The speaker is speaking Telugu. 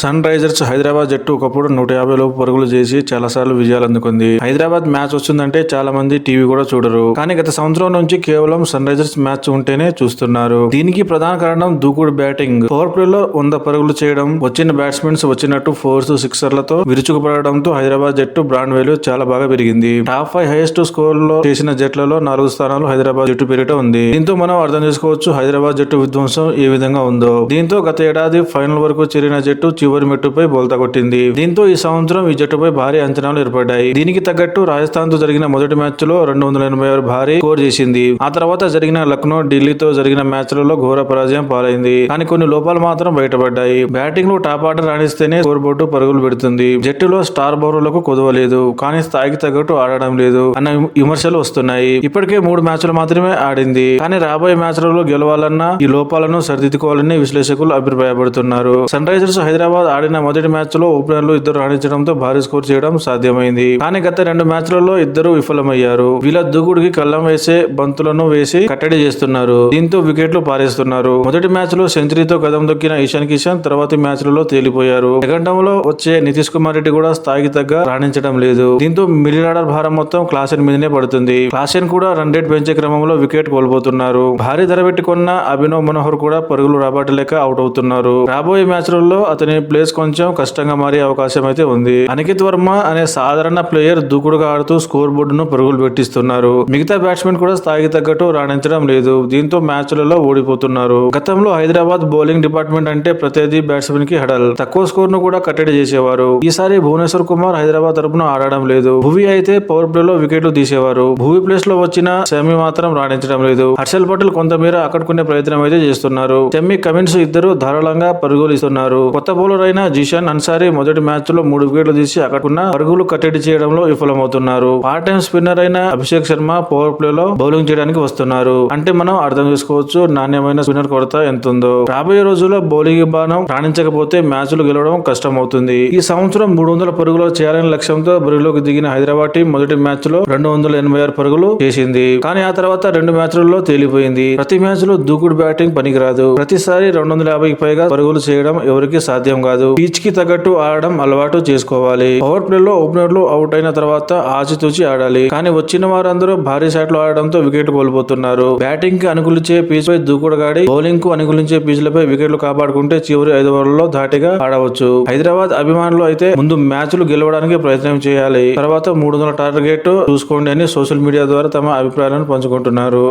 సన్ రైజర్స్ హైదరాబాద్ జట్టు ఒకప్పుడు 150 లోపు పరుగులు చేసి చాలాసార్లు విజయాలు అందుకుంది. హైదరాబాద్ మ్యాచ్ వస్తుందంటే చాలా మంది టీవీ కూడా చూడరు. కానీ గత సంవత్సరం నుంచి కేవలం సన్ రైజర్స్ మ్యాచ్ ఉంటేనే చూస్తున్నారు. దీనికి ప్రధాన కారణం దూకుడు బ్యాటింగ్. పవర్ ప్లే లో 100 పరుగులు చేయడం, వచ్చిన బ్యాట్స్మెన్స్ వచ్చినట్టు ఫోర్స్, సిక్సర్లతో విరుచుకుపడడంతో హైదరాబాద్ జట్టు బ్రాండ్ వాల్యూ చాలా బాగా పెరిగింది. టాప్ 5 హైయెస్ట్ స్కోర్ లో చేసిన జట్లలో 4 స్థానాలు హైదరాబాద్ జట్టు పేరిట ఉంది. దీంతో మనం అర్థం చేసుకోవచ్చు హైదరాబాద్ జట్టు విధ్వంసం ఏ విధంగా ఉందో. దీంతో గత ఏడాది ఫైనల్ వరకు చేరిన జట్టు చివరి మెట్టుపై బోల్తా కొట్టింది. దీంతో ఈ సంవత్సరం ఈ జట్టుపై భారీ అంచనాలు ఏర్పడ్డాయి. దీనికి తగ్గట్టు రాజస్థాన్ తో జరిగిన మొదటి మ్యాచ్ లో 286 భారీ స్కోర్ చేసింది. ఆ తర్వాత జరిగిన లక్నో, ఢిల్లీతో జరిగిన మ్యాచ్లలో ఘోర పరాజయం పాలైంది. కానీ కొన్ని లోపాలు మాత్రం బయటపడ్డాయి. బ్యాటింగ్ లో టాప్ ఆర్డర్ రాణిస్తేనే స్కోర్ బోర్డు పరుగులు పెడుతుంది. జట్టులో స్టార్ బౌలర్లకు కుదవలేదు, కానీ స్థాయికి తగ్గట్టు ఆడడం లేదు అన్న విమర్శలు వస్తున్నాయి. ఇప్పటికే 3 మ్యాచ్లు మాత్రమే ఆడింది. కానీ రాబోయే మ్యాచ్లలో గెలవాలన్నా ఈ లోపాలను సరిదిద్దుకోవాలని విశ్లేషకులు అభిప్రాయపడుతున్నారు. సన్ రైజర్స్ హైదరాబాద్ ఆడిన మొదటి మ్యాచ్ లో ఓపెనర్లు ఇద్దరు రాణించడంతో భారీ స్కోర్ చేయడం సాధ్యమైంది. కానీ గత 2 మ్యాచ్లలో ఇద్దరు విఫలమయ్యారు. వీళ్ళ దూకుడికి కళ్ళం వేసే బంతులను వేసి కట్టడి చేస్తున్నారు. దీంతో వికెట్లు పారేస్తున్నారు. మొదటి మ్యాచ్ లో సెంచరీతో కదం దొక్కిన ఇషాన్ కిషన్ తర్వాతి మ్యాచ్లలో తేలిపోయారు. సెకండంలో వచ్చే నితీష్ కుమార్ రెడ్డి కూడా స్థాయికి తగ్గ రాణించడం లేదు. దీంతో మిడిల్ ఆర్డర్ భారం మొత్తం క్లాసెన్ మీదనే పడుతుంది. క్లాసెన్ కూడా రన్ రేట్ పెంచే క్రమంలో వికెట్ కోల్పోతున్నారు. భారీ ధర పెట్టుకున్న అభినవ్ మనోహర్ కూడా పరుగులు రాబట్టలేక అవుట్ అవుతున్నారు. రాబోయే మ్యాచ్లలో అతని ప్లేస్ కొంచెం కష్టంగా మారే అవకాశం అయితే ఉంది. అనికేత్ వర్మ అనే సాధారణ ప్లేయర్ దూకుడుగా ఆడుతూ స్కోర్ బోర్డును పరుగులు పెట్టిస్తున్నారు. మిగతా బ్యాట్స్మెన్ కూడా స్థాయికి తగ్గట్టు రాణించడం లేదు. దీంతో మ్యాచ్లలో ఓడిపోతున్నారు. గతంలో హైదరాబాద్ బౌలింగ్ డిపార్ట్మెంట్ అంటే ప్రత్యర్థి బ్యాట్స్మెన్ కి హడల్, తక్కువ స్కోర్ ను కూడా కట్టడి చేసేవారు. ఈసారి భువనేశ్వర్ కుమార్ హైదరాబాద్ తరపున ఆడడం లేదు. భువి అయితే పవర్ ప్లే లో వికెట్లు తీసేవారు. భువి ప్లేస్ లో వచ్చిన షమి మాత్రం రాణించడం లేదు. హర్షల్ పటేల్ కొంతమేర ఆకట్టుకునే ప్రయత్నం అయితే చేస్తున్నారు. షమి, కమిన్స్ ఇద్దరు ధారాళంగా పరుగులు ఇస్తున్నారు. కొత్త బౌలర్ అయిన జిషాన్ అన్సారీ మొదటి మ్యాచ్ లో 3 వికెట్లు తీసి అక్కడున్న పరుగులు కట్టడి చేయడంలో విఫలమవుతున్నారు. పార్ట్ టైం స్పిన్నర్ అయిన అభిషేక్ శర్మ పవర్ ప్లే లో బౌలింగ్ చేయడానికి వస్తున్నారు. అంటే మనం అర్థం చేసుకోవచ్చు నాణ్యమైన స్పిన్నర్ కొరత ఎంతుందో. రాబోయే రోజుల్లో బౌలింగ్ విభాగం రాణించకపోతే మ్యాచ్లు గెలవడం కష్టం అవుతుంది. ఈ సంవత్సరం 300 పరుగులు చేయాలనే లక్ష్యంతో బరిలోకి దిగిన హైదరాబాద్ టీం మొదటి మ్యాచ్ లో 286 పరుగులు చేసింది. కానీ ఆ తర్వాత 2 మ్యాచ్లలో తేలిపోయింది. ప్రతి మ్యాచ్ లో దూకుడు బ్యాటింగ్ పనికిరాదు. ప్రతిసారి 250కి పైగా పరుగులు చేయడం ఎవరికి సాధ్యం కాదు. పిచ్ కి తగ్గట్టు ఆడడం అలవాటు చేసుకోవాలి. పవర్ ప్లే లో ఓపెనర్లు అవుట్ అయిన తర్వాత ఆచితూచి ఆడాలి. కానీ వచ్చిన వారందరూ భారీ షాట్లు ఆడడంతో వికెట్ కోల్పోతున్నారు. బ్యాటింగ్ కి అనుకూలించే పిచ్ పై దూకుడుగాడి బౌలింగ్ కు అనుకూలించే పిచ్లపై వికెట్లు కాపాడుకుంటే చివరి 5 ఓవర్లలో ధాటిగా ఆడవచ్చు. హైదరాబాద్ అభిమానులు అయితే ముందు మ్యాచ్లు గెలవడానికి ప్రయత్నం చేయాలి. తర్వాత 300 టార్గెట్ చూసుకోండి అని సోషల్ మీడియా ద్వారా తమ అభిప్రాయాలను పంచుకుంటున్నారు.